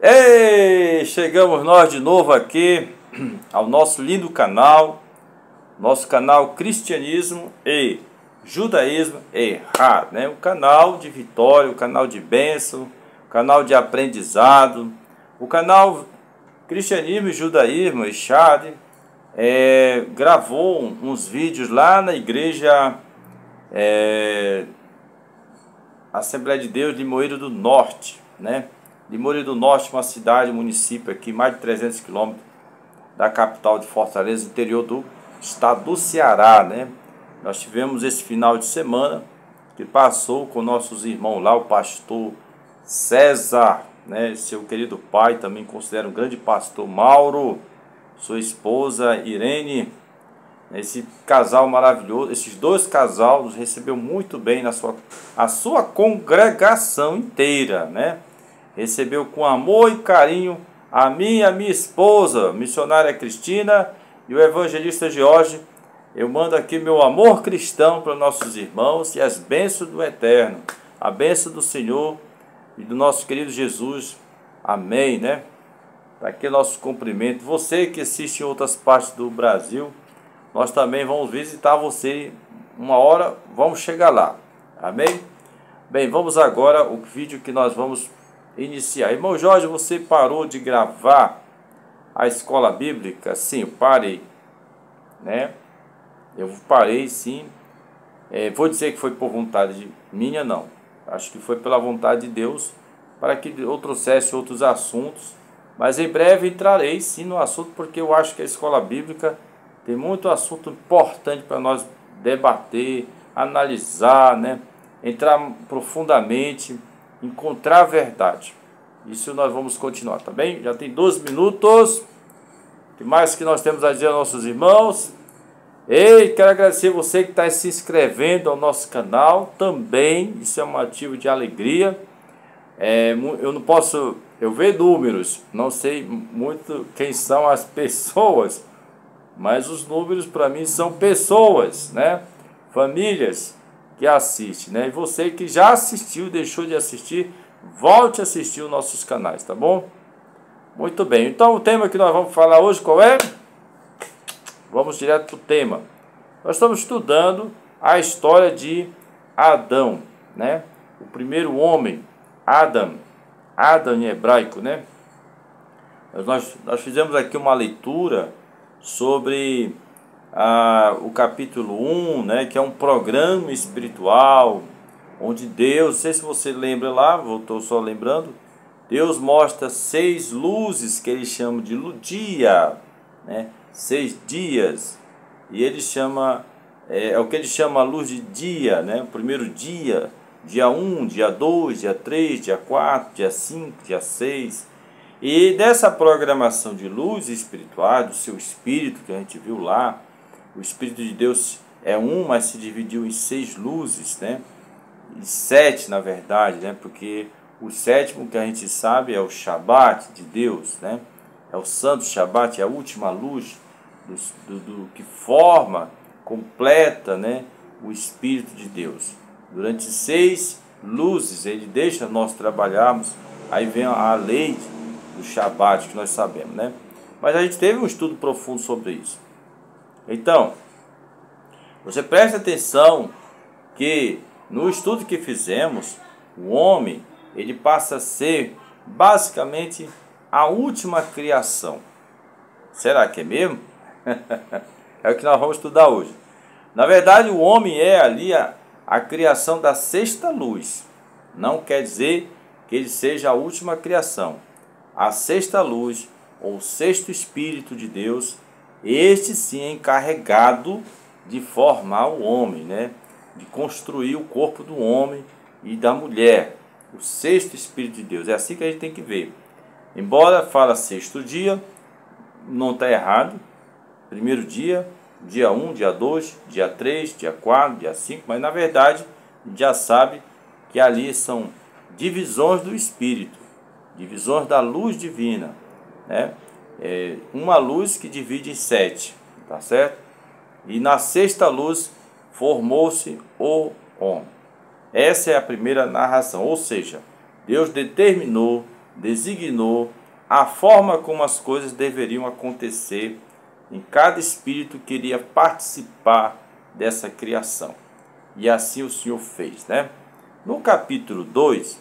Ei, chegamos nós de novo aqui ao nosso lindo canal, nosso canal Cristianismo e Judaísmo Errado, né? O canal de vitória, o canal de bênção, o canal de aprendizado, o canal Cristianismo e Judaísmo Errado gravou uns vídeos lá na igreja Assembleia de Deus de Limoeiro do Norte, né? Limoeiro do Norte, uma cidade, município aqui, mais de 300 quilômetros da capital de Fortaleza, interior do estado do Ceará, né? Nós tivemos esse final de semana que passou com nossos irmãos lá, o pastor César, né? Seu querido pai, também considero um grande pastor, Mauro, sua esposa Irene, esse casal maravilhoso, esses dois casais nos recebeu muito bem a sua congregação inteira, né? Recebeu com amor e carinho a mim e a minha esposa, missionária Cristina, e o evangelista Jorge. Eu mando aqui meu amor cristão para nossos irmãos e as bênçãos do Eterno, a bênção do Senhor e do nosso querido Jesus. Amém, né? Tá aqui nosso cumprimento. Você que assiste em outras partes do Brasil, nós também vamos visitar você uma hora, vamos chegar lá. Amém? Bem, vamos agora o vídeo que nós vamos iniciar. Irmão Jorge, você parou de gravar a escola bíblica? Sim, eu parei, né? Eu parei, sim. Vou dizer que foi por vontade minha, não. Acho que foi pela vontade de Deus, para que eu trouxesse outros assuntos. Mas em breve entrarei, sim, no assunto, porque eu acho que a escola bíblica tem muito assunto importante para nós debater, analisar, né? Entrar profundamente, encontrar a verdade. Isso nós vamos continuar, tá bem? Já tem 12 minutos. O que mais que nós temos a dizer aos nossos irmãos? Ei, quero agradecer você que está se inscrevendo ao nosso canal também. Isso é um motivo de alegria. Eu não posso, eu vejo números, não sei muito quem são as pessoas, mas os números para mim são pessoas, né? Famílias que assistem, né? E você que já assistiu, deixou de assistir, volte a assistir os nossos canais, tá bom? Muito bem, então o tema que nós vamos falar hoje qual é? Vamos direto para o tema. Nós estamos estudando a história de Adão, né? O primeiro homem, Adam em hebraico, né? Nós fizemos aqui uma leitura sobre o capítulo 1, né, que é um programa espiritual, onde Deus, não sei se você lembra lá, voltou só lembrando, Deus mostra 6 luzes que ele chama de dia, né, 6 dias, e ele chama, o que ele chama a luz de dia, né, o primeiro dia, dia 1, dia 2, dia 3, dia 4, dia 5, dia 6, e dessa programação de luz espiritual, do seu espírito que a gente viu lá, o Espírito de Deus é um, mas se dividiu em 6 luzes, né? E 7 na verdade, né? Porque o sétimo que a gente sabe é o Shabat de Deus, né? É o Santo Shabat, é a última luz do que forma, completa, né? O Espírito de Deus. Durante 6 luzes ele deixa nós trabalharmos, aí vem a lei do Shabat que nós sabemos, né? Mas a gente teve um estudo profundo sobre isso. Então, você preste atenção que no estudo que fizemos, o homem, ele passa a ser basicamente a última criação. Será que é mesmo? É o que nós vamos estudar hoje. Na verdade, o homem é ali a criação da sexta luz. Não quer dizer que ele seja a última criação. A sexta luz, ou o sexto Espírito de Deus, este sim é encarregado de formar o homem, né? De construir o corpo do homem e da mulher. O sexto Espírito de Deus. É assim que a gente tem que ver. Embora fala sexto dia, não está errado. Primeiro dia, dia 1, dia 2, dia 3, dia 4, dia 5. Mas na verdade, já sabe que ali são divisões do Espírito. Divisões da luz divina, né? Uma luz que divide em 7, tá certo? E na sexta luz formou-se o homem. Essa é a primeira narração, ou seja, Deus determinou designou a forma como as coisas deveriam acontecer em cada espírito que iria participar dessa criação. E assim o Senhor fez, né? No capítulo 2,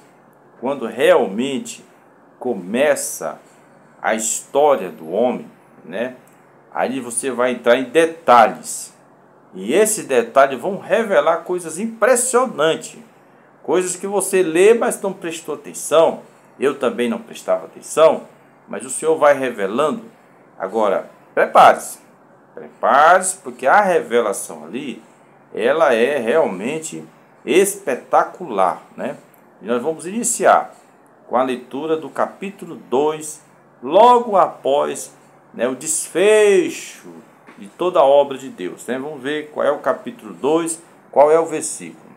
quando realmente começa a história do homem, né? Aí você vai entrar em detalhes. E esses detalhes vão revelar coisas impressionantes. Coisas que você lê, mas não prestou atenção. Eu também não prestava atenção. Mas o Senhor vai revelando. Agora, prepare-se. Prepare-se, porque a revelação ali, ela é realmente espetacular, né? E nós vamos iniciar com a leitura do capítulo 2, logo após, né, o desfecho de toda a obra de Deus, né? Vamos ver qual é o capítulo 2, qual é o versículo.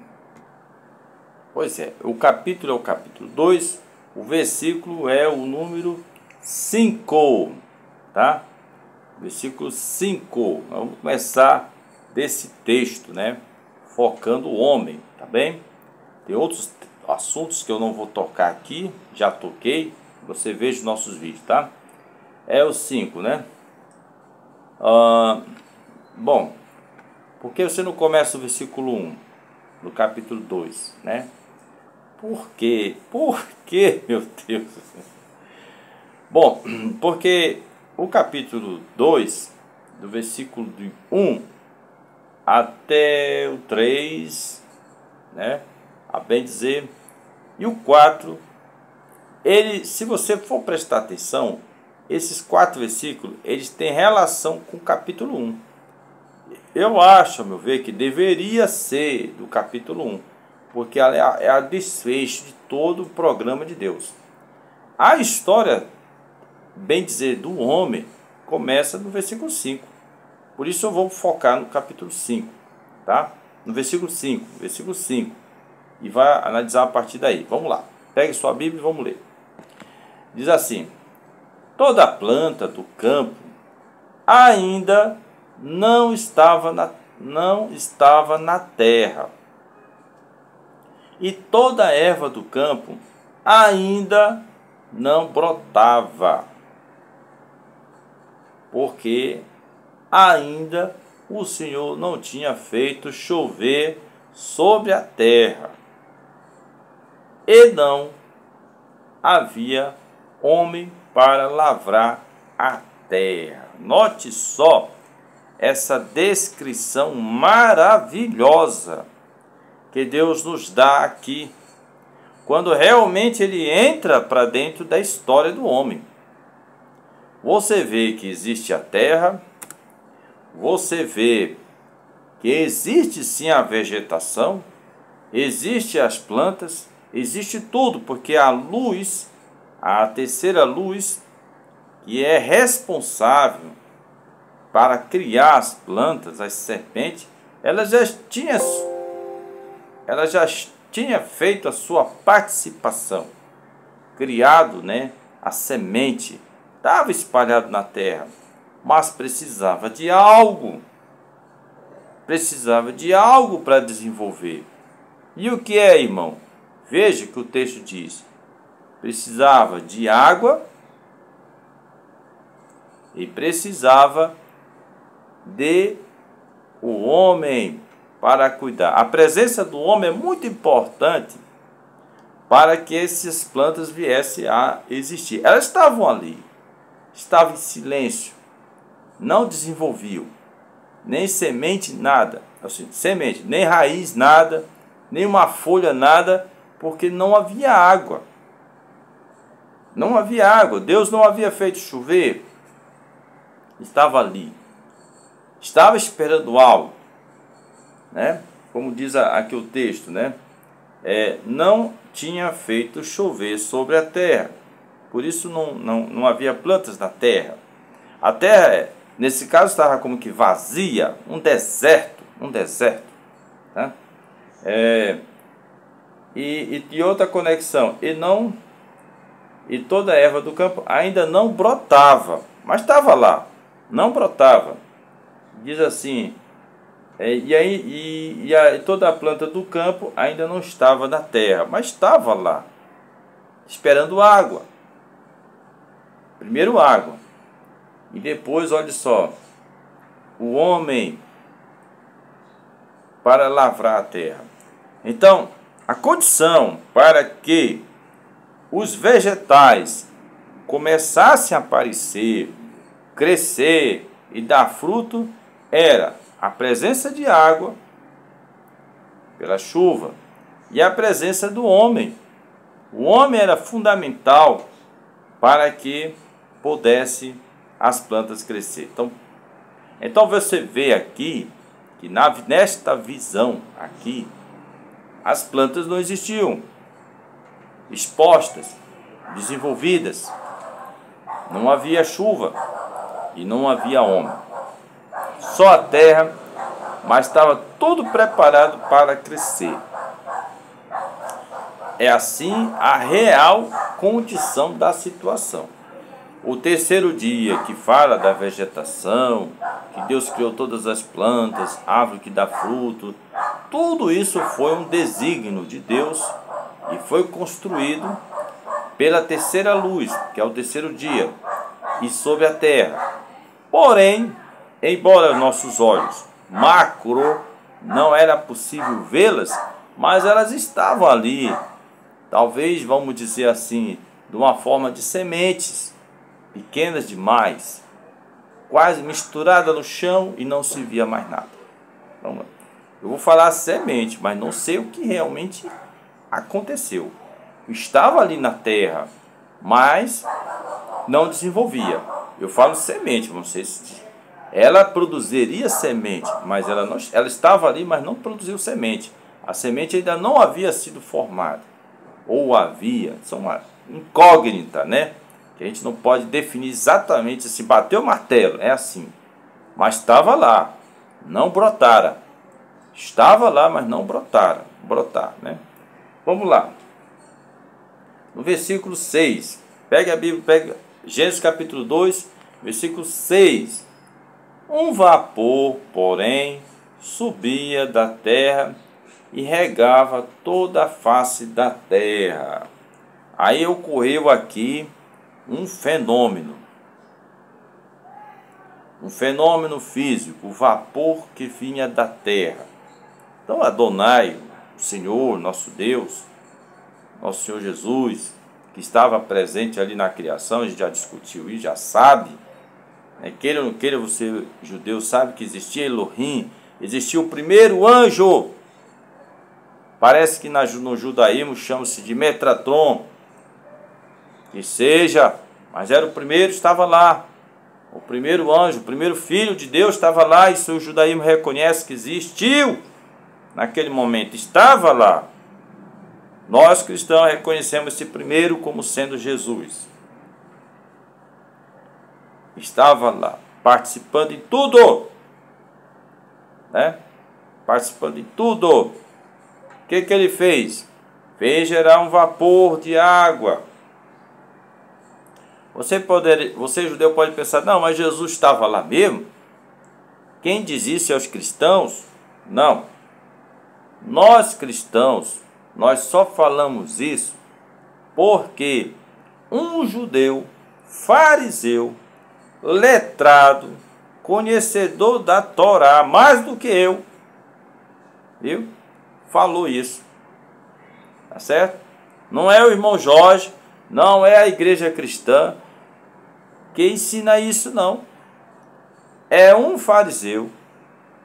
Pois é, o capítulo é o capítulo 2, o versículo é o número 5, tá? Versículo 5. Vamos começar desse texto, né? Focando o homem, tá bem? Tem outros assuntos que eu não vou tocar aqui, já toquei, você veja os nossos vídeos, tá? É o 5, né? Bom, por que você não começa o versículo 1 do capítulo 2, né? Por quê? Por quê, meu Deus? Bom, porque o capítulo 2, do versículo 1 até o 3, né? A bem dizer, e o 4, ele, se você for prestar atenção, esses 4 versículos, eles têm relação com o capítulo 1. Eu acho, a meu ver, que deveria ser do capítulo 1, porque ela é a desfecho de todo o programa de Deus. A história, bem dizer, do homem, começa no versículo 5. Por isso eu vou focar no capítulo 5, tá? No versículo 5, e vai analisar a partir daí. Vamos lá, pegue sua Bíblia e vamos ler. Diz assim: toda planta do campo ainda não estava na terra, e toda erva do campo ainda não brotava, porque ainda o Senhor não tinha feito chover sobre a terra, e não havia homem para lavrar a terra. Note só essa descrição maravilhosa que Deus nos dá aqui, quando realmente ele entra para dentro da história do homem. Você vê que existe a terra, você vê que existe sim a vegetação, existe as plantas, existe tudo, porque a luz, a terceira luz, que é responsável para criar as plantas, as serpentes, ela já tinha feito a sua participação, criado, né, a semente, estava espalhado na terra, mas precisava de algo para desenvolver. E o que é, irmão? Veja que o texto diz: precisava de água e precisava de o homem para cuidar. A presença do homem é muito importante para que essas plantas viessem a existir. Elas estavam ali, estavam em silêncio, não desenvolviam nem semente, nada, assim, semente, nem raiz, nada, nem uma folha, nada, porque não havia água. Não havia água. Deus não havia feito chover. Estava ali, estava esperando algo, né? Como diz aqui o texto, né? Não tinha feito chover sobre a terra, por isso não havia plantas na terra. A terra, nesse caso, estava como que vazia, um deserto, tá? E outra conexão, e toda a erva do campo ainda não brotava, mas estava lá, não brotava. Diz assim, toda a planta do campo ainda não estava na terra, mas estava lá, esperando água. Primeiro água. E depois, olha só, o homem para lavrar a terra. Então, a condição para que os vegetais começassem a aparecer, crescer e dar fruto era a presença de água pela chuva e a presença do homem. O homem era fundamental para que pudesse as plantas crescer. Então você vê aqui que nesta visão aqui as plantas não existiam, expostas, desenvolvidas. Não havia chuva e não havia homem. Só a terra, mas estava tudo preparado para crescer. É assim a real condição da situação. O terceiro dia, que fala da vegetação, que Deus criou todas as plantas, árvore que dá fruto, tudo isso foi um desígnio de Deus e foi construído pela terceira luz, que é o terceiro dia, e sobre a terra. Porém, embora nossos olhos macro não era possível vê-las, mas elas estavam ali, talvez, vamos dizer assim, de uma forma de sementes, pequenas demais, quase misturada no chão e não se via mais nada. Vamos lá. Eu vou falar semente, mas não sei o que realmente aconteceu. Estava ali na terra, mas não desenvolvia. Eu falo semente, não sei se ela produziria semente, mas ela estava ali, mas não produziu semente. A semente ainda não havia sido formada, ou havia, são uma incógnita, né? Que a gente não pode definir exatamente se bateu o martelo, é assim. Mas estava lá, não brotara. Estava lá, mas não brotar, né? Vamos lá. No versículo 6, pega a Bíblia, pega Gênesis capítulo 2, versículo 6. Um vapor, porém, subia da terra e regava toda a face da terra. Aí ocorreu aqui um fenômeno físico, o vapor que vinha da terra. Então Adonai, o Senhor, nosso Deus, nosso Senhor Jesus, que estava presente ali na criação, a gente já discutiu e já sabe, né? Queira ou não queira, você judeu sabe que existia Elohim, existia o primeiro anjo. Parece que no judaísmo chama-se de Metatron, que seja, mas era o primeiro, estava lá. O primeiro anjo, o primeiro filho de Deus estava lá, e o judaísmo reconhece que existiu naquele momento, estava lá. Nós cristãos reconhecemos esse primeiro como sendo Jesus. Estava lá, participando em tudo, né? Participando em tudo. O que ele fez? Fez gerar um vapor de água. Você judeu pode pensar, não, mas Jesus estava lá mesmo? Quem diz isso é os cristãos? Não. Nós cristãos, nós só falamos isso porque um judeu, fariseu, letrado, conhecedor da Torá, mais do que eu, viu? Falou isso. Tá certo? Não é o irmão Jorge, não é a igreja cristã que ensina isso, não. É um fariseu,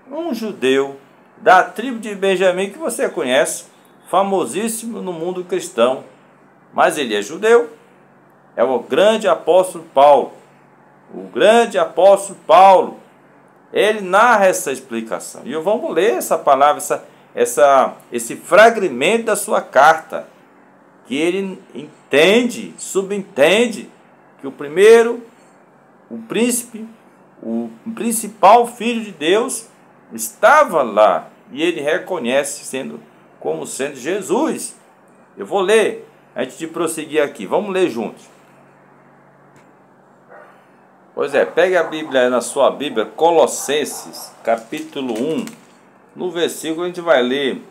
um judeu da tribo de Benjamim, que você conhece, famosíssimo no mundo cristão, mas ele é judeu. É o grande apóstolo Paulo. O grande apóstolo Paulo, ele narra essa explicação. E vamos ler essa palavra, esse fragmento da sua carta, que ele entende, subentende que o príncipe, o principal filho de Deus estava lá, e ele reconhece como sendo Jesus. Eu vou ler antes de prosseguir aqui. Vamos ler juntos. Pois é, pegue a Bíblia na sua Bíblia, Colossenses, capítulo 1. No versículo, a gente vai ler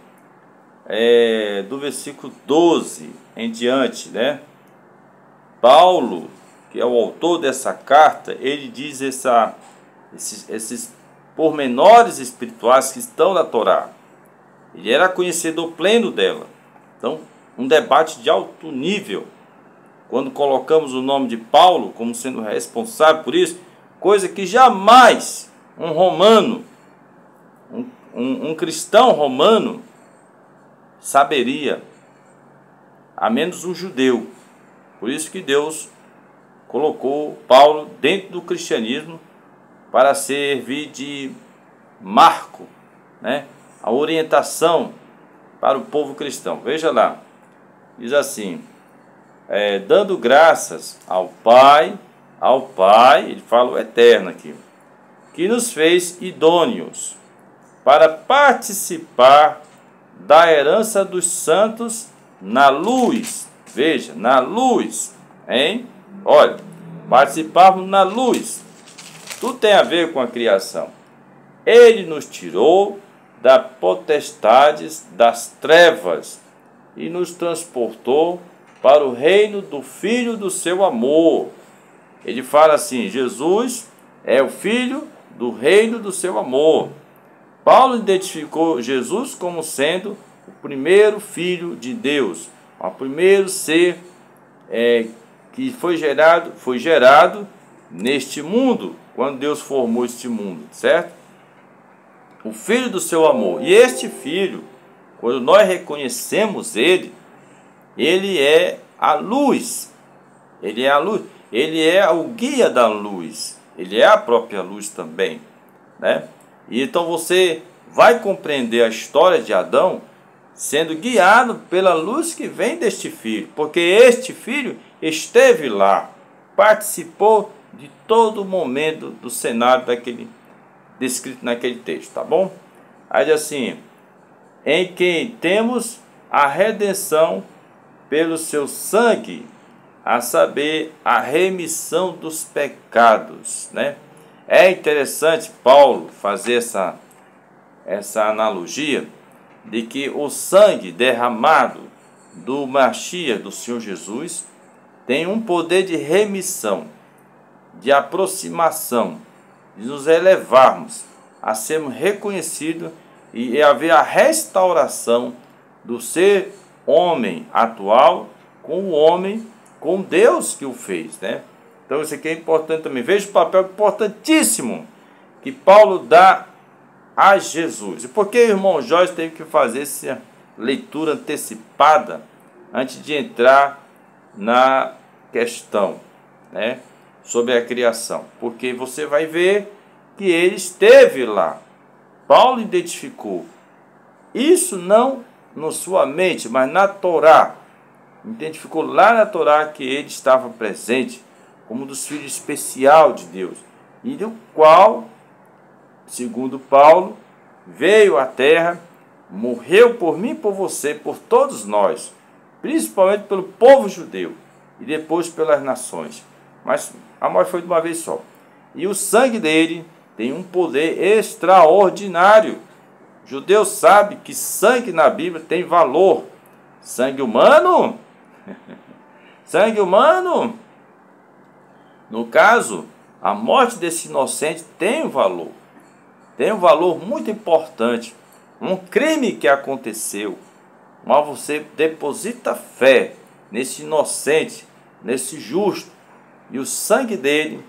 do versículo 12 em diante, né? Paulo, que é o autor dessa carta, ele diz esses pormenores espirituais que estão na Torá. Ele era conhecedor pleno dela. Então, um debate de alto nível. Quando colocamos o nome de Paulo como sendo responsável por isso, coisa que jamais um romano, um cristão romano saberia, a menos um judeu. Por isso que Deus colocou Paulo dentro do cristianismo para servir de marco, né? A orientação para o povo cristão. Veja lá, diz assim, dando graças ao Pai, ele fala o eterno aqui, que nos fez idôneos para participar da herança dos santos na luz. Veja, na luz, hein? Olha, participarmos na luz. Tudo tem a ver com a criação. Ele nos tirou das potestades das trevas e nos transportou para o reino do Filho do seu amor. Ele fala assim, Jesus é o Filho do reino do seu amor. Paulo identificou Jesus como sendo o primeiro Filho de Deus, o primeiro ser que foi gerado neste mundo, quando Deus formou este mundo, certo? O Filho do seu amor. E este Filho, quando nós reconhecemos ele é a luz. Ele é a luz. Ele é o guia da luz. Ele é a própria luz também, né? E então você vai compreender a história de Adão sendo guiado pela luz que vem deste filho, porque este filho esteve lá, participou de todo o momento do cenário descrito naquele texto, tá bom? Aí diz assim, em quem temos a redenção pelo seu sangue, a saber, a remissão dos pecados, né? É interessante Paulo fazer essa analogia de que o sangue derramado do Messias, do Senhor Jesus, tem um poder de remissão, de aproximação, de nos elevarmos a sermos reconhecidos e haver a restauração do ser homem atual com o homem, com Deus que o fez, né? Então isso aqui é importante também. Veja o papel importantíssimo que Paulo dá a Jesus. E por que o irmão Jorge teve que fazer essa leitura antecipada antes de entrar na questão, né, sobre a criação? Porque você vai ver que ele esteve lá. Paulo identificou isso não na sua mente, mas na Torá. Identificou lá na Torá que ele estava presente como um dos filhos especial de Deus, e do qual, segundo Paulo, veio à terra, morreu por mim, por você, por todos nós, principalmente pelo povo judeu e depois pelas nações. Mas a morte foi de uma vez só. E o sangue dele tem um poder extraordinário. O judeu sabe que sangue na Bíblia tem valor. Sangue humano? Sangue humano? No caso, a morte desse inocente tem um valor. Tem um valor muito importante. Um crime que aconteceu. Mas você deposita fé nesse inocente, nesse justo. E o sangue dele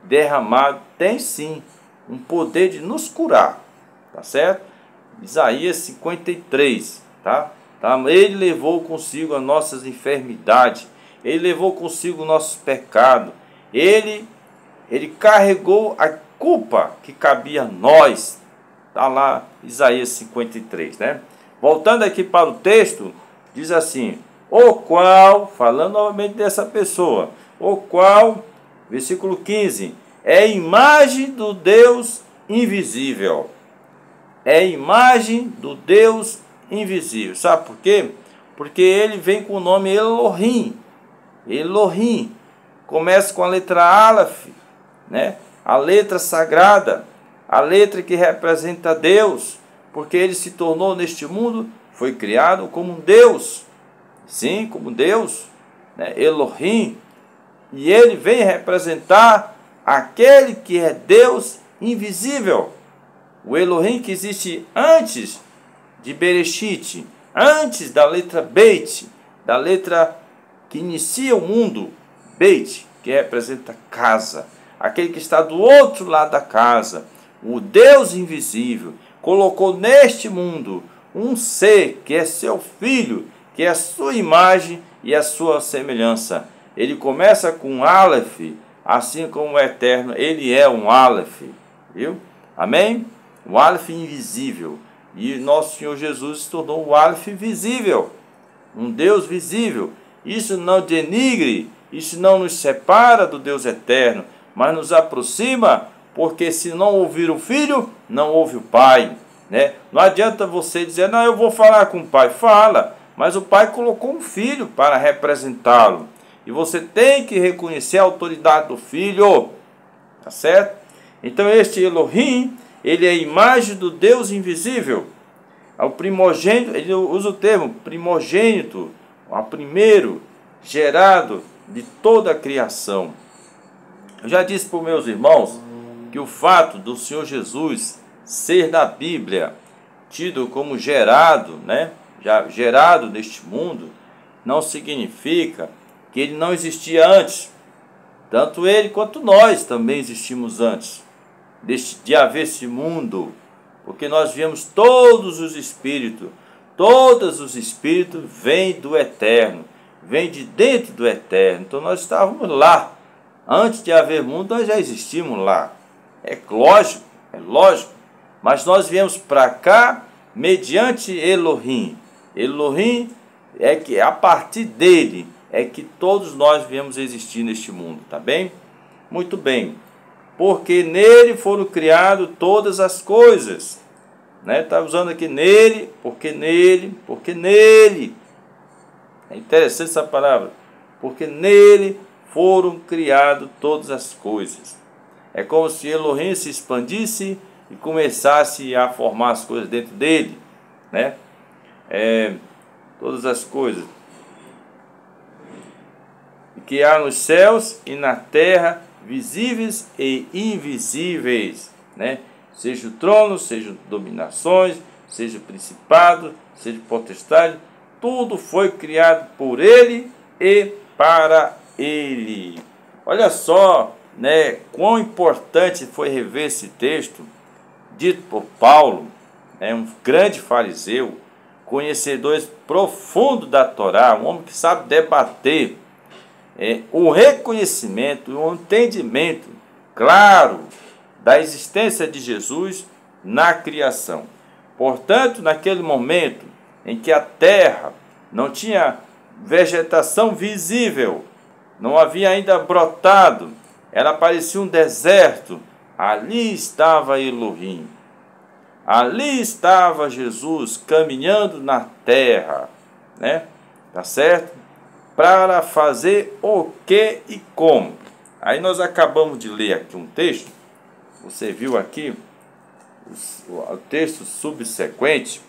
derramado tem sim um poder de nos curar. Tá certo? Isaías 53, tá? Ele levou consigo as nossas enfermidades. Ele levou consigo o nosso pecado. Ele carregou a culpa que cabia a nós. Está lá Isaías 53, né? Voltando aqui para o texto, diz assim, o qual, falando novamente dessa pessoa, o qual, versículo 15, é imagem do Deus invisível. É imagem do Deus invisível. Sabe por quê? Porque ele vem com o nome Elohim. Elohim. Começa com a letra Aleph, né? A letra sagrada, a letra que representa Deus, porque ele se tornou neste mundo, foi criado como um Deus, sim, como Deus, né? Elohim, E ele vem representar aquele que é Deus invisível. O Elohim que existe antes de Bereshit, antes da letra Beit, da letra que inicia o mundo, Beit, que representa casa. Aquele que está do outro lado da casa, o Deus invisível, colocou neste mundo um ser que é seu filho, que é a sua imagem e a sua semelhança. Ele começa com Aleph, assim como o Eterno, ele é um Aleph, viu? Amém? O Aleph invisível. E nosso Senhor Jesus se tornou o Aleph visível, um Deus visível. Isso não denigre, isso não nos separa do Deus eterno, mas nos aproxima, porque se não ouvir o Filho, não ouve o Pai, né? Não adianta você dizer, não, eu vou falar com o Pai. Fala, mas o Pai colocou um Filho para representá-lo. E você tem que reconhecer a autoridade do Filho, tá certo? Então este Elohim, ele é a imagem do Deus invisível. O primogênito, ele usa o termo primogênito, o primeiro gerado de toda a criação. Eu já disse para os meus irmãos que o fato do Senhor Jesus ser da Bíblia tido como gerado, né, já gerado neste mundo, não significa que ele não existia antes. Tanto ele quanto nós também existimos antes de haver esse mundo, porque nós viemos todos os espíritos vêm do Eterno, vêm de dentro do Eterno. Então nós estávamos lá, antes de haver mundo nós já existimos lá, é lógico, mas nós viemos para cá mediante Elohim. Elohim é que a partir dele é que todos nós viemos existir neste mundo, tá bem? Muito bem. Porque nele foram criadas todas as coisas, né? Está usando aqui nele, porque nele. É interessante essa palavra. Porque nele foram criadas todas as coisas. É como se Elohim se expandisse e começasse a formar as coisas dentro dele, né? Todas as coisas que há nos céus e na terra, visíveis e invisíveis, né? Seja o trono, seja dominações, seja o principado, seja potestade, tudo foi criado por ele e para ele. Olha só, né, quão importante foi rever esse texto dito por Paulo, né, um grande fariseu, conhecedor profundo da Torá, um homem que sabe debater, o reconhecimento, o entendimento claro da existência de Jesus na criação. Portanto, naquele momento em que a terra não tinha vegetação visível, não havia ainda brotado, ela parecia um deserto, ali estava Elohim, ali estava Jesus caminhando na terra, né? Tá certo? Para fazer o que e como. Aí nós acabamos de ler aqui um texto, você viu aqui o texto subsequente,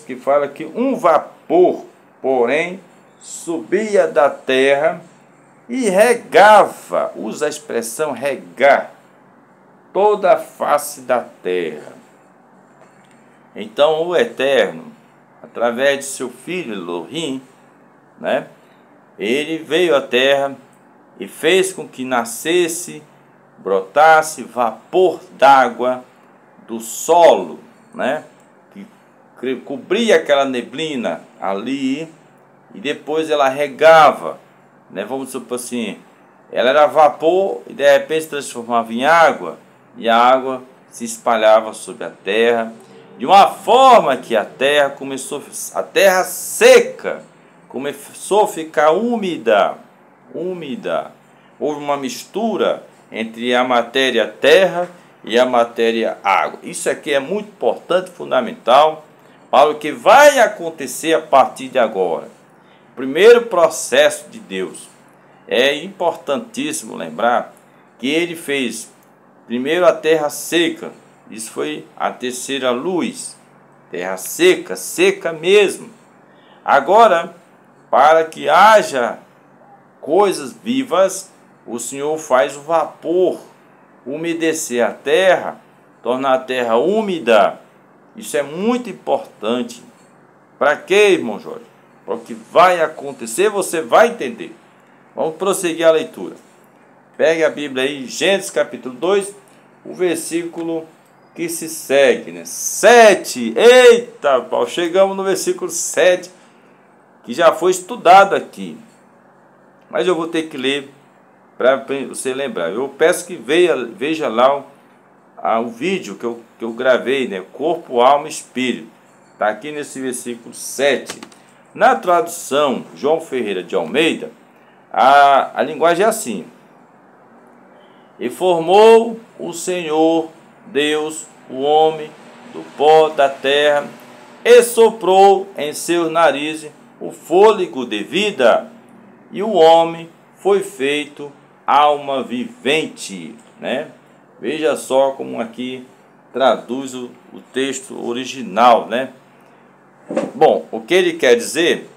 que fala que um vapor, porém, subia da terra e regava, usa a expressão regar, toda a face da terra. Então o Eterno, através de seu filho Elohim, né, ele veio à terra e fez com que nascesse, brotasse vapor d'água do solo, né, que cobria aquela neblina ali, e depois ela regava, né, vamos supor assim, ela era vapor e de repente se transformava em água, e a água se espalhava sobre a terra, de uma forma que a terra seca começou a ficar úmida. Houve uma mistura entre a matéria terra e a matéria água. Isso aqui é muito importante, fundamental para o que vai acontecer a partir de agora. Primeiro processo de Deus. É importantíssimo lembrar que ele fez primeiro a terra seca. Isso foi a terceira luz, terra seca, seca mesmo. Agora, para que haja coisas vivas, o Senhor faz o vapor umedecer a terra, tornar a terra úmida. Isso é muito importante. Para quê, irmão Jorge? Para o que vai acontecer, você vai entender. Vamos prosseguir a leitura. Pegue a Bíblia aí, Gênesis capítulo 2, o versículo que se segue, né? 7. Eita, Paulo, chegamos no versículo 7, que já foi estudado aqui. Mas eu vou ter que ler para você lembrar. Eu peço que veja lá o vídeo que eu gravei, né? Corpo, alma e espírito. Está aqui nesse versículo 7. Na tradução João Ferreira de Almeida, a linguagem é assim: e formou o Senhor Deus o homem do pó da terra, e soprou em seus narizes o fôlego de vida, e o homem foi feito alma vivente, né? Veja só como aqui traduz o texto original, né? Bom, o que ele quer dizer?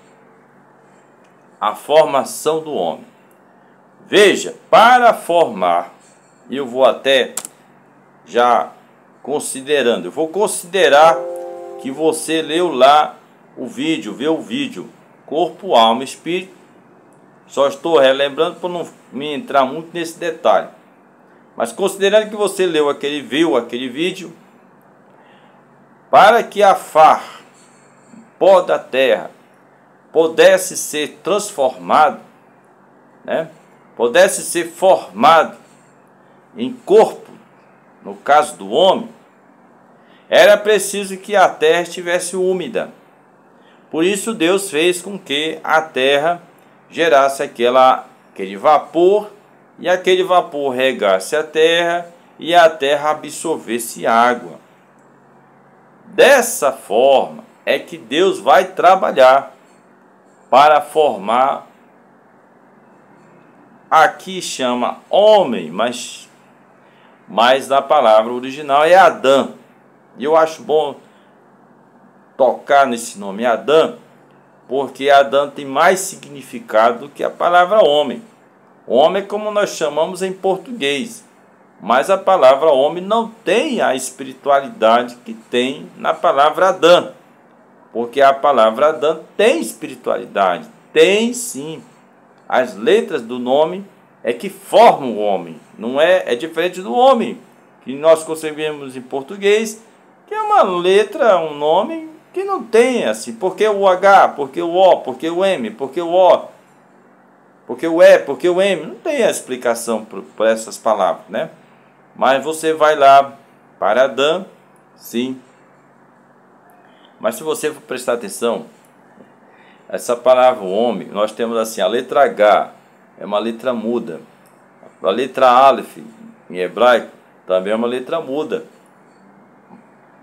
A formação do homem. Veja, para formar, e eu vou até já considerando, eu vou considerar que você leu lá o vídeo, viu o vídeo, corpo, alma e espírito. Só estou relembrando para não me entrar muito nesse detalhe. Mas considerando que você viu aquele vídeo, para que a far, pó da terra, pudesse ser transformado, né? Pudesse ser formado em corpo, no caso do homem, era preciso que a terra estivesse úmida. Por isso Deus fez com que a terra gerasse aquele vapor, e aquele vapor regasse a terra, e a terra absorvesse água. Dessa forma é que Deus vai trabalhar para formar, aqui chama homem, mas na palavra original é Adão. E eu acho bom tocar nesse nome Adão, porque Adão tem mais significado do que a palavra homem. Homem é como nós chamamos em português, mas a palavra homem não tem a espiritualidade que tem na palavra Adão, porque a palavra Adão tem espiritualidade, tem sim. As letras do nome é que formam o homem, não é diferente do homem que nós concebemos em português, que é uma letra, um nome que não tem assim, porque o H, porque o O, porque o M, porque o O, porque o E, porque o M, não tem a explicação por essas palavras, né? Mas você vai lá para Adão, sim. Mas se você for prestar atenção, essa palavra homem, nós temos assim, a letra H é uma letra muda. A letra Aleph, em hebraico, também é uma letra muda,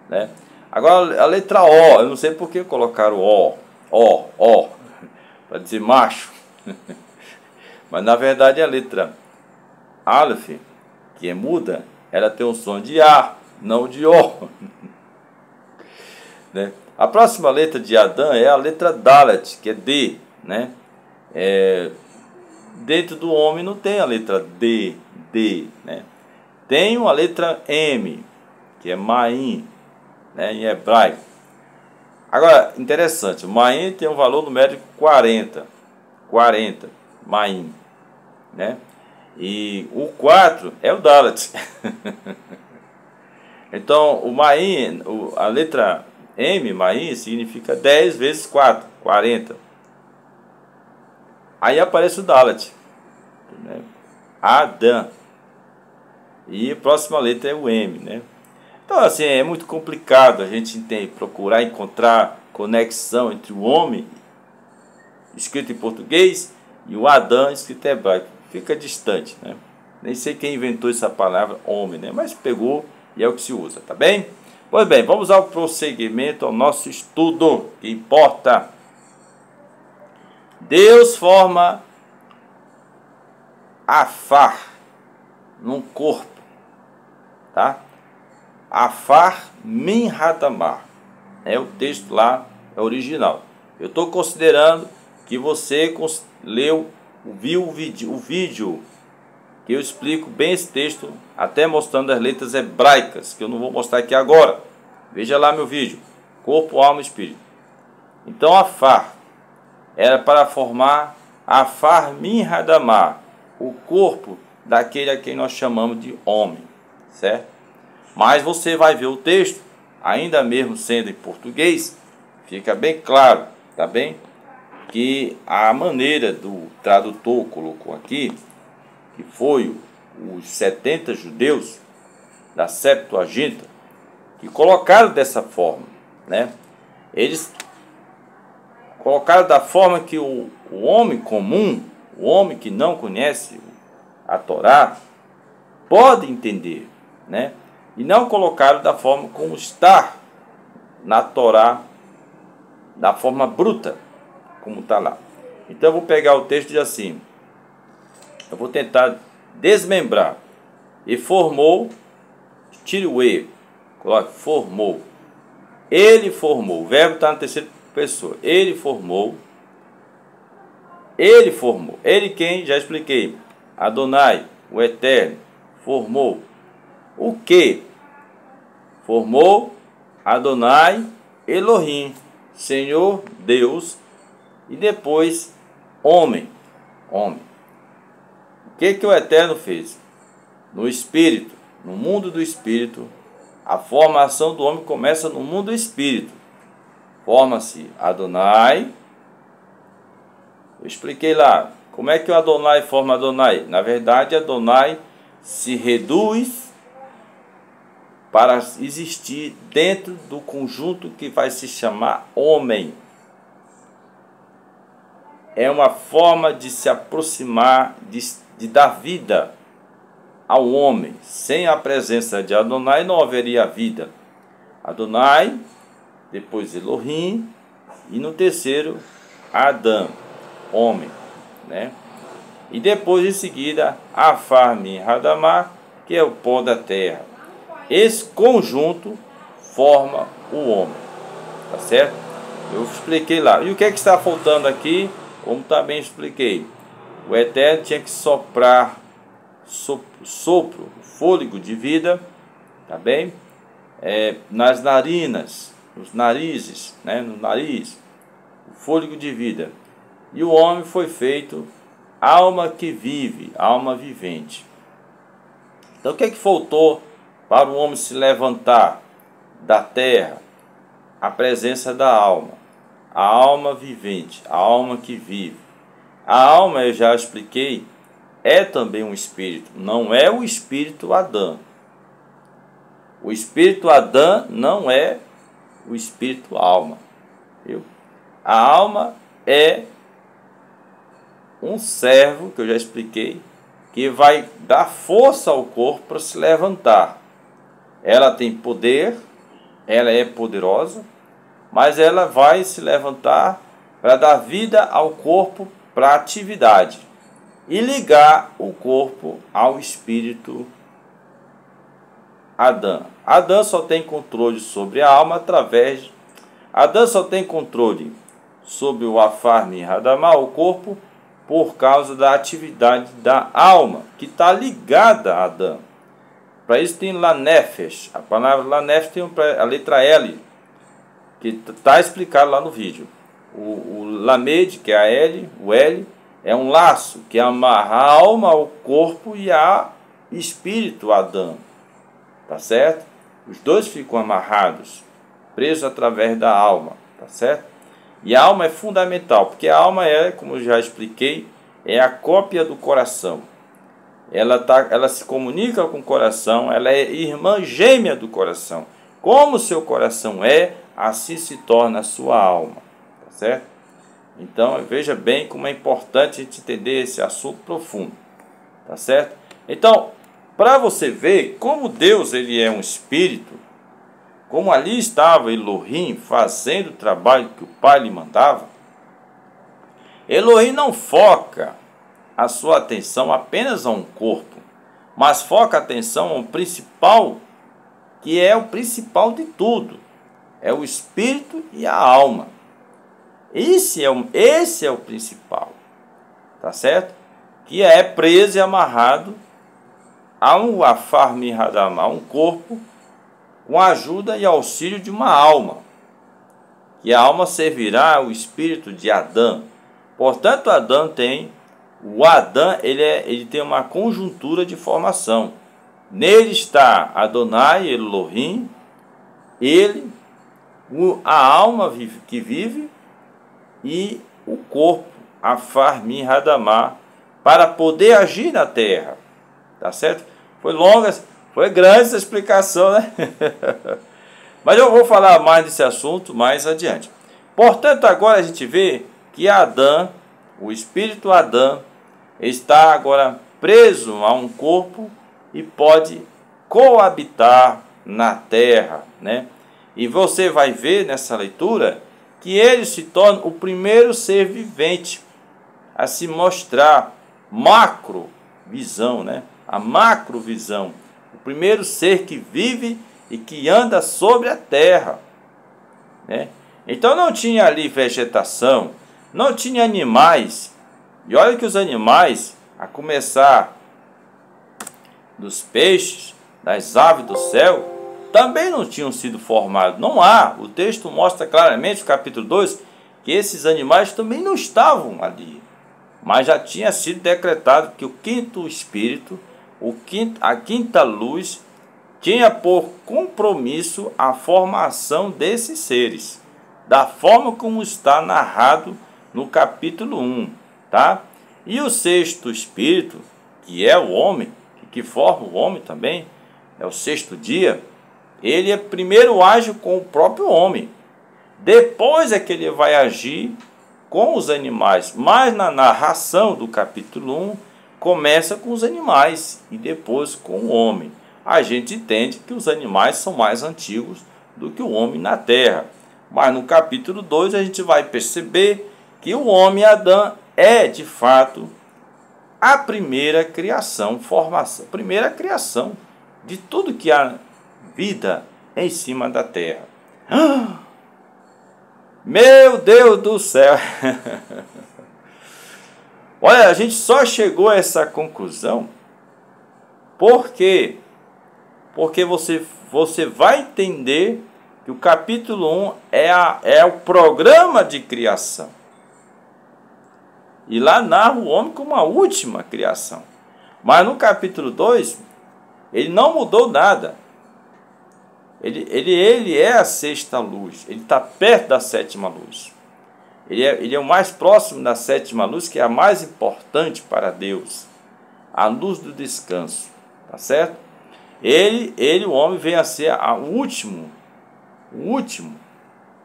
né? Agora, a letra O, eu não sei por que colocaram O, para dizer macho. Mas, na verdade, a letra Aleph, que é muda, ela tem um som de A, não de O. Né? A próxima letra de Adão é a letra Dalet, que é D, né? Dentro do homem não tem a letra D, né? Tem uma letra M, que é Maim, né, em hebraico. Agora, interessante, o Maim tem um valor numérico 40, Maim, né? E o 4 é o Dalet. Então, o Maim, a letra M, Maim, significa 10 vezes 4, 40. Aí aparece o Dalet, né? Adão. E a próxima letra é o M, né? Então, assim, é muito complicado a gente procurar encontrar conexão entre o homem, escrito em português, e o Adão, escrito em hebraico. Fica distante, né? Nem sei quem inventou essa palavra homem, né? Mas pegou e é o que se usa, tá bem? Pois bem, vamos ao prosseguimento, ao nosso estudo, que importa. Deus forma Afar num corpo, tá? Afar Min Hadamar é o texto lá, é original. Eu estou considerando que você viu o vídeo que eu explico bem esse texto, até mostrando as letras hebraicas, que eu não vou mostrar aqui agora. Veja lá meu vídeo, corpo, alma e espírito. Então Afar era para formar Afar Min Hadamah, o corpo daquele a quem nós chamamos de homem, certo? Mas você vai ver o texto, ainda mesmo sendo em português, fica bem claro, tá bem? Que a maneira do tradutor colocou aqui, que foi os 70 judeus da Septuaginta, que colocaram dessa forma, né? Eles colocaram da forma que o homem comum, o homem que não conhece a Torá, pode entender, né? E não colocaram da forma como está na Torá, da forma bruta, como está lá. Então eu vou pegar o texto e dizer assim, eu vou tentar desmembrar. E formou, tire o E, coloque, formou. Ele formou, o verbo está na terceira pessoa. Ele formou. Ele quem? Já expliquei. Adonai, o Eterno, formou. O que? Formou Adonai Elohim, Senhor Deus, e depois homem. O que o Eterno fez? No Espírito, no mundo do Espírito, a formação do homem começa no mundo do Espírito. Forma-se Adonai. Eu expliquei lá. Como é que o Adonai forma Adonai? Na verdade, Adonai se reduz para existir dentro do conjunto que vai se chamar homem. É uma forma de se aproximar, de dar vida ao homem. Sem a presença de Adonai não haveria vida. Adonai, depois Elohim, e no terceiro Adão, homem, né? E depois em seguida Afar Min Hadamah, que é o pó da terra. Esse conjunto forma o homem, tá certo? Eu expliquei lá. E o que é que está faltando aqui? Como também expliquei, o Eterno tinha que soprar sopro, fôlego de vida, tá bem? Nas narinas, nos narizes, né? No nariz, o fôlego de vida. E o homem foi feito alma que vive, alma vivente. Então o que é que faltou para o homem se levantar da terra? A presença da alma, a alma vivente, a alma que vive. A alma, eu já expliquei, é também um espírito, não é o espírito Adão. O espírito Adão não é o espírito alma. Viu? A alma é um servo, que eu já expliquei, que vai dar força ao corpo para se levantar. Ela tem poder, ela é poderosa, mas ela vai se levantar para dar vida ao corpo para a atividade e ligar o corpo ao espírito Adão. Adão só tem controle sobre a alma através... Adão só tem controle sobre o Afar Min Hadamah, o corpo, por causa da atividade da alma, que está ligada a Adão. Para isso tem Lanefesh. A palavra Lanefesh tem a letra L, que está explicado lá no vídeo. O Lamed, que é a L, o L, é um laço que amarra a alma ao corpo e a espírito Adão. Tá certo? Os dois ficam amarrados, presos através da alma. Tá certo? E a alma é fundamental, porque a alma é, como eu já expliquei, é a cópia do coração. Ela se comunica com o coração, ela é irmã gêmea do coração. Como o seu coração é, assim se torna a sua alma. Tá certo? Então, veja bem como é importante a gente entender esse assunto profundo. Tá certo? Então, para você ver como Deus ele é um espírito, como ali estava Elohim fazendo o trabalho que o Pai lhe mandava, Elohim não foca a sua atenção apenas a um corpo, mas foca a atenção ao principal, que é o principal de tudo, é o espírito e a alma. Esse é o principal, tá certo? Que é preso e amarrado a um Afarmi Hadamah, a um corpo, com a ajuda e auxílio de uma alma, que a alma servirá ao espírito de Adão. Portanto, o Adão ele tem uma conjuntura de formação. Nele está Adonai Elohim, ele, a alma que vive, e o corpo, Afarmi Hadamah, para poder agir na terra. Tá certo? Foi grande essa explicação, né? Mas eu vou falar mais desse assunto mais adiante. Portanto, agora a gente vê que Adão, o espírito Adão, está agora preso a um corpo e pode coabitar na terra, né? E você vai ver nessa leitura que ele se torna o primeiro ser vivente a se mostrar macrovisão, né? A macrovisão, o primeiro ser que vive e que anda sobre a terra, né? Então não tinha ali vegetação, não tinha animais. E olha que os animais, a começar dos peixes, das aves do céu, também não tinham sido formados. Não há. O texto mostra claramente, no capítulo 2, que esses animais também não estavam ali. Mas já tinha sido decretado que o quinto espírito, a quinta luz, tinha por compromisso a formação desses seres, da forma como está narrado no capítulo 1, tá? E o sexto espírito, que é o homem, que forma o homem também, é o sexto dia, ele primeiro age com o próprio homem, depois é que ele vai agir com os animais. Mas na narração do capítulo 1, começa com os animais e depois com o homem. A gente entende que os animais são mais antigos do que o homem na terra. Mas no capítulo 2 a gente vai perceber que o homem Adão é de fato a primeira criação, primeira criação de tudo que há vida em cima da terra. Meu Deus do céu! Olha, a gente só chegou a essa conclusão porque você vai entender que o capítulo 1 é o programa de criação. E lá narra o homem como a última criação. Mas no capítulo 2, ele não mudou nada. Ele é a sexta luz. Ele está perto da sétima luz. Ele é o mais próximo da sétima luz, que é a mais importante para Deus. A luz do descanso. Tá certo? O homem, vem a ser o último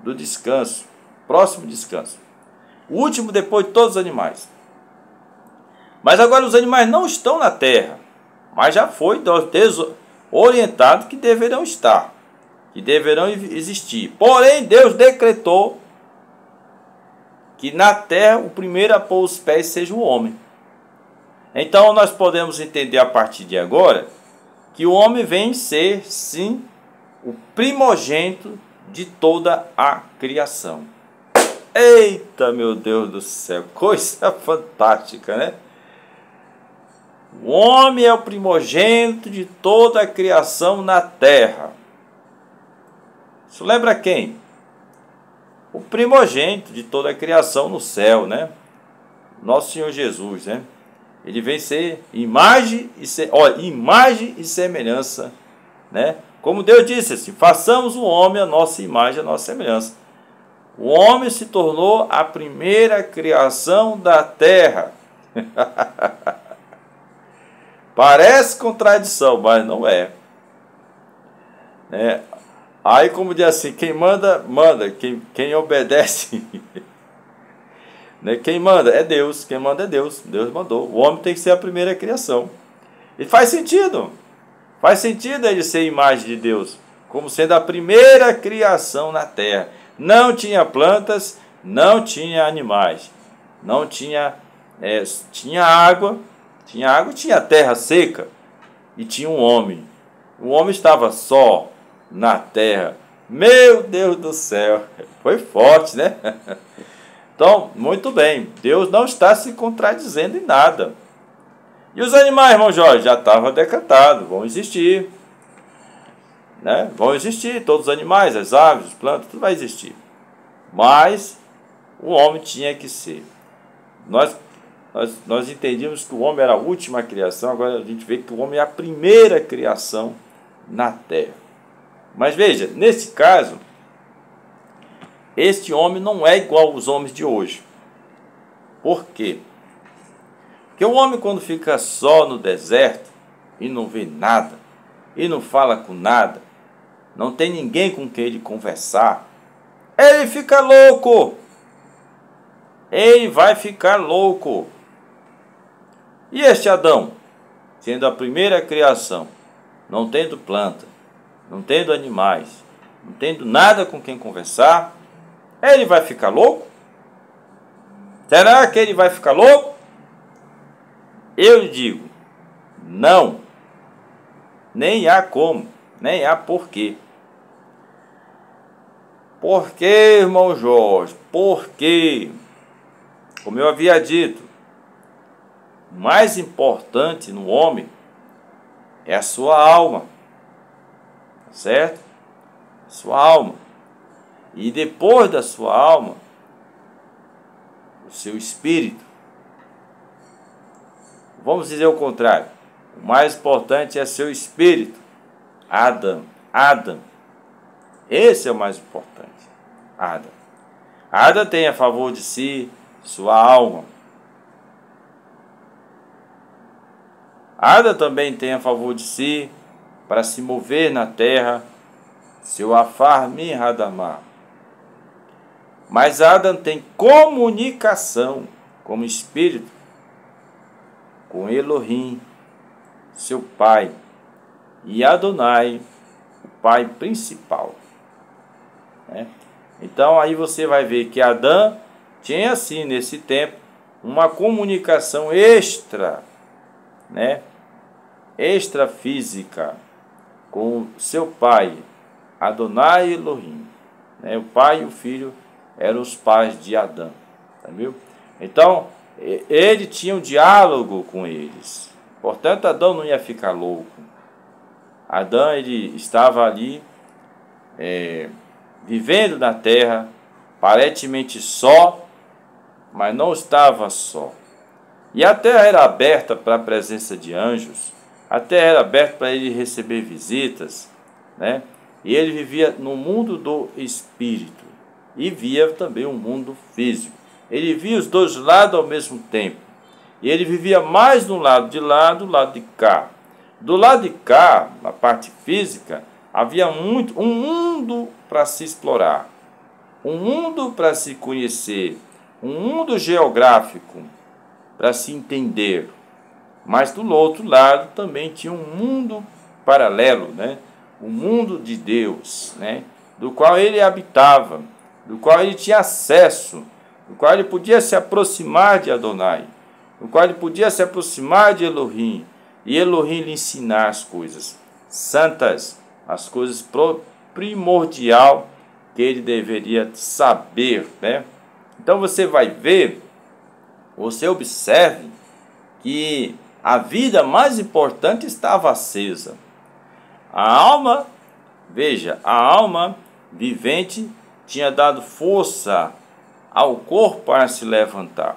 do descanso. Próximo descanso. O último depois de todos os animais. Mas agora os animais não estão na terra. Mas já foi orientado que deverão estar. Que deverão existir. Porém, Deus decretou que na terra o primeiro a pôr os pés seja o homem. Então nós podemos entender a partir de agora que o homem vem ser, sim, o primogênito de toda a criação. Eita, meu Deus do céu, coisa fantástica, né? O homem é o primogênito de toda a criação na terra. Isso lembra quem? O primogênito de toda a criação no céu, né? Nosso Senhor Jesus, né? Ele vem ser imagem e semelhança, né? Como Deus disse assim, façamos o homem a nossa imagem, a nossa semelhança. O homem se tornou a primeira criação da terra. Parece contradição, mas não é. Aí, como diz assim, quem manda, manda. Quem obedece, né? Quem manda é Deus. Quem manda é Deus. Deus mandou. O homem tem que ser a primeira criação. E faz sentido. Faz sentido ele ser imagem de Deus, como sendo a primeira criação na terra. Não tinha plantas, não tinha animais, não tinha, tinha água, tinha terra seca e tinha um homem. O homem estava só na terra. Meu Deus do céu, foi forte, né? Então, muito bem, Deus não está se contradizendo em nada. E os animais, irmão Jorge, já estava decretado, vão existir. Né? Vão existir todos os animais, as aves, as plantas, tudo vai existir. Mas o homem tinha que ser. Nós entendíamos que o homem era a última criação, agora a gente vê que o homem é a primeira criação na terra. Mas veja, nesse caso, este homem não é igual aos homens de hoje. Por quê? Porque o homem, quando fica só no deserto e não vê nada, e não fala com nada, não tem ninguém com quem ele conversar, ele fica louco. Ele vai ficar louco. E este Adão, sendo a primeira criação, não tendo planta, não tendo animais, não tendo nada com quem conversar, ele vai ficar louco? Será que ele vai ficar louco? Eu lhe digo, não. Nem há como, nem há porquê. Por quê, irmão Jorge? Por quê? Como eu havia dito, o mais importante no homem é a sua alma, certo? Sua alma. E depois da sua alma, o seu espírito. Vamos dizer o contrário. O mais importante é seu espírito. Adam. Esse é o mais importante. Adam tem a favor de si sua alma. Adam também tem a favor de si, para se mover na terra, seu afar mihadamá. Mas Adam tem comunicação como espírito com Elohim, seu pai, e Adonai, o pai principal. Então aí você vai ver que Adão tinha assim nesse tempo uma comunicação extra, extrafísica com seu pai, Adonai e Elohim. O pai e o filho eram os pais de Adão, viu? Então ele tinha um diálogo com eles. Portanto, Adão não ia ficar louco. Adão, ele estava ali vivendo na terra, aparentemente só, mas não estava só. E a terra era aberta para a presença de anjos, a terra era aberta para ele receber visitas, E ele vivia no mundo do espírito e via também o mundo físico. Ele via os dois lados ao mesmo tempo. E ele vivia mais do lado de lá do lado de cá. Do lado de cá, na parte física, havia um mundo para se explorar, um mundo para se conhecer, um mundo geográfico para se entender. Mas do outro lado também tinha um mundo paralelo, o mundo de Deus, do qual ele habitava, do qual ele tinha acesso, do qual ele podia se aproximar de Adonai, do qual ele podia se aproximar de Elohim, e Elohim lhe ensinar as coisas santas, as coisas primordial que ele deveria saber, Então você vai ver, você observe que a vida mais importante estava acesa. A alma, veja, a alma vivente tinha dado força ao corpo para se levantar.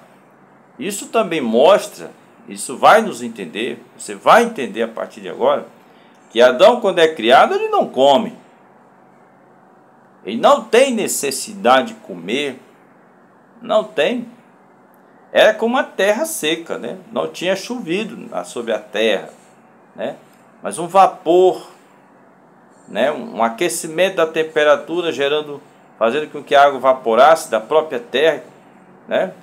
Isso também mostra, isso vai nos entender, você vai entender a partir de agora, que Adão, quando é criado, ele não come. Ele não tem necessidade de comer, não tem. Era como a terra seca, Não tinha chovido sobre a terra, Mas um vapor, um aquecimento da temperatura fazendo com que a água evaporasse da própria terra,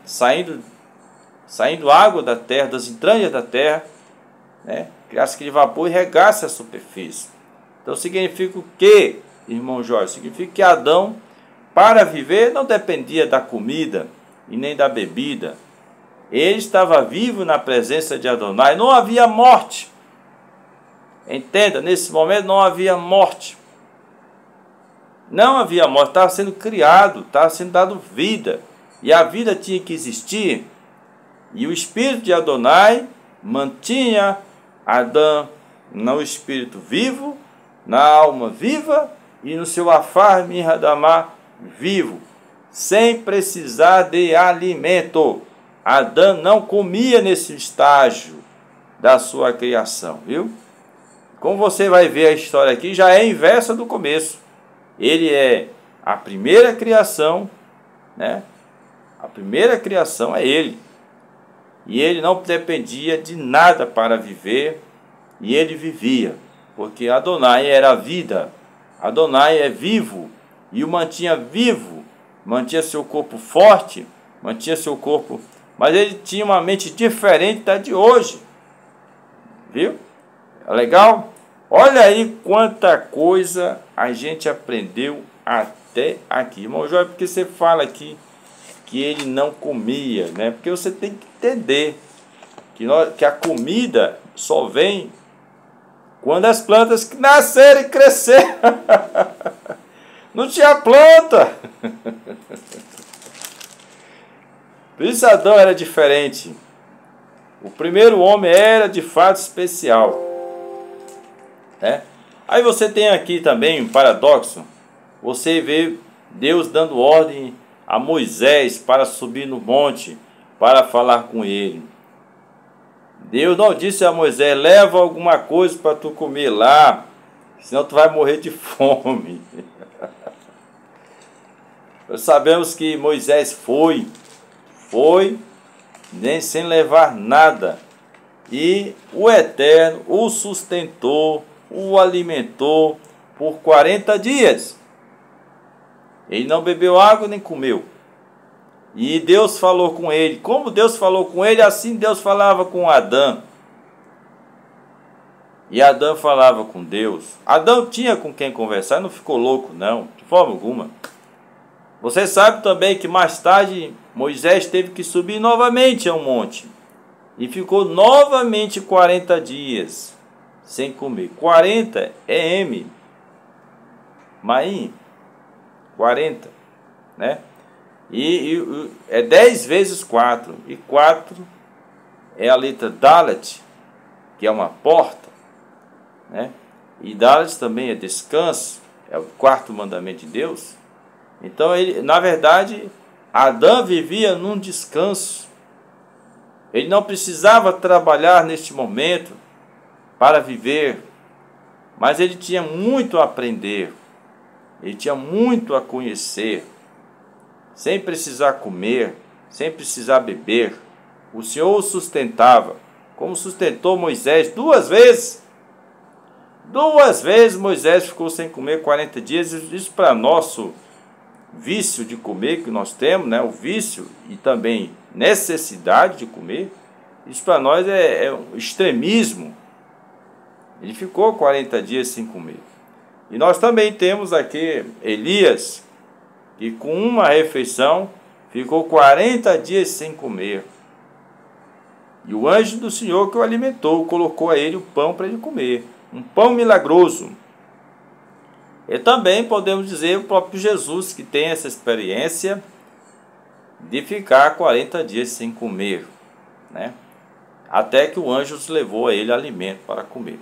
saindo água da terra, das entranhas da terra, criasse aquele vapor e regasse a superfície. Então significa o quê, irmão Jorge? Significa que Adão, para viver, não dependia da comida e nem da bebida. Ele estava vivo na presença de Adonai, não havia morte. Entenda, nesse momento não havia morte. Não havia morte, estava sendo criado, estava sendo dado vida. e a vida tinha que existir, e o espírito de Adonai mantinha Adão no espírito vivo, na alma viva e no seu afar Mihadamá vivo, sem precisar de alimento. Adão não comia nesse estágio da sua criação, viu? Como você vai ver a história aqui, já é inversa do começo. Ele é a primeira criação, né? A primeira criação é ele. E ele não dependia de nada para viver, e ele vivia, porque Adonai era a vida. Adonai é vivo, e o mantinha vivo, mantinha seu corpo forte, mantinha seu corpo, mas ele tinha uma mente diferente da de hoje. Viu? É legal? Olha aí quanta coisa a gente aprendeu até aqui. Irmão João, porque você fala aqui que ele não comia, né? Porque você tem que entender que a comida só vem quando as plantas nascerem e crescer. Não tinha planta. Por isso Adão era diferente. O primeiro homem era de fato especial, né? Aí você tem aqui também um paradoxo. Você vê Deus dando ordem a Moisés para subir no monte para falar com ele. Deus não disse a Moisés: leva alguma coisa para tu comer lá, senão tu vai morrer de fome. Nós sabemos que Moisés foi nem sem levar nada, e o Eterno o sustentou, o alimentou por 40 dias. Ele não bebeu água nem comeu. E Deus falou com ele. Como Deus falou com ele, assim Deus falava com Adão. E Adão falava com Deus. Adão tinha com quem conversar, não ficou louco não, de forma alguma. Você sabe também que mais tarde Moisés teve que subir novamente a um monte. E ficou novamente 40 dias sem comer. 40 é M. Maim. 40, né? E é 10 vezes 4. E 4 é a letra Dalet, que é uma porta, né? E Dalet também é descanso, é o quarto mandamento de Deus. Então, ele, na verdade, Adão vivia num descanso. Ele não precisava trabalhar neste momento para viver, mas ele tinha muito a aprender. Ele tinha muito a conhecer, sem precisar comer, sem precisar beber. O Senhor o sustentava, como sustentou Moisés 2 vezes. 2 vezes Moisés ficou sem comer 40 dias. Isso para nosso vício de comer que nós temos, né? O vício e também necessidade de comer. Isso para nós é um extremismo. Ele ficou 40 dias sem comer. E nós também temos aqui Elias, que com uma refeição ficou 40 dias sem comer. E o anjo do Senhor que o alimentou, colocou a ele o pão para ele comer. Um pão milagroso. E também podemos dizer o próprio Jesus, que tem essa experiência de ficar 40 dias sem comer, né? Até que o anjo levou a ele alimento para comer.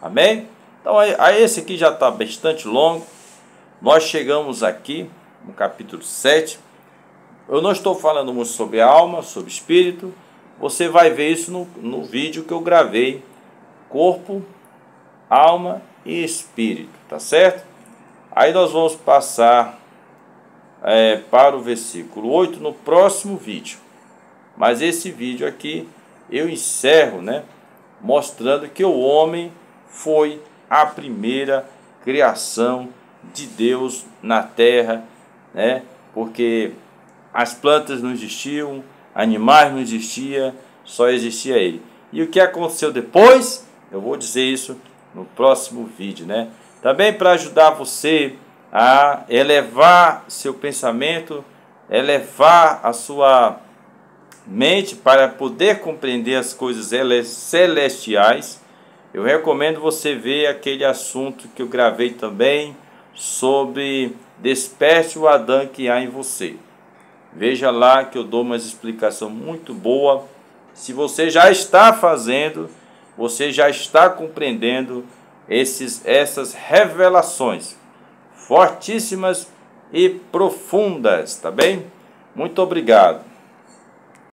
Amém? Então, esse aqui já está bastante longo. Nós chegamos aqui no capítulo 7. Eu não estou falando muito sobre alma, sobre espírito. Você vai ver isso no vídeo que eu gravei. Corpo, alma e espírito. Tá certo? Aí nós vamos passar para o versículo 8 no próximo vídeo. Mas esse vídeo aqui eu encerro, né? Mostrando que o homem foi a primeira criação de Deus na terra, né? Porque as plantas não existiam, animais não existiam, só existia ele. E o que aconteceu depois? Eu vou dizer isso no próximo vídeo, né? Também para ajudar você a elevar seu pensamento, elevar a sua mente para poder compreender as coisas celestiais. Eu recomendo você ver aquele assunto que eu gravei também sobre desperte o Adão que há em você. Veja lá que eu dou uma explicação muito boa. Se você já está fazendo, você já está compreendendo essas revelações fortíssimas e profundas, tá bem? Muito obrigado.